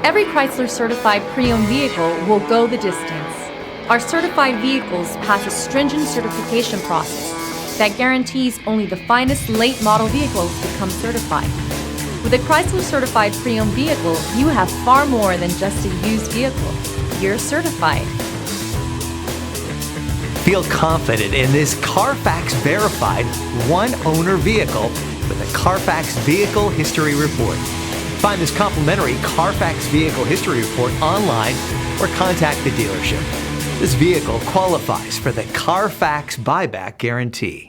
Every Chrysler certified pre-owned vehicle will go the distance. Our certified vehicles pass a stringent certification process that guarantees only the finest late model vehicles become certified. With a Chrysler certified pre-owned vehicle, you have far more than just a used vehicle. You're certified. Feel confident in this Carfax verified one-owner vehicle with a Carfax Vehicle History Report. Find this complimentary Carfax Vehicle History Report online or contact the dealership. This vehicle qualifies for the Carfax Buyback Guarantee.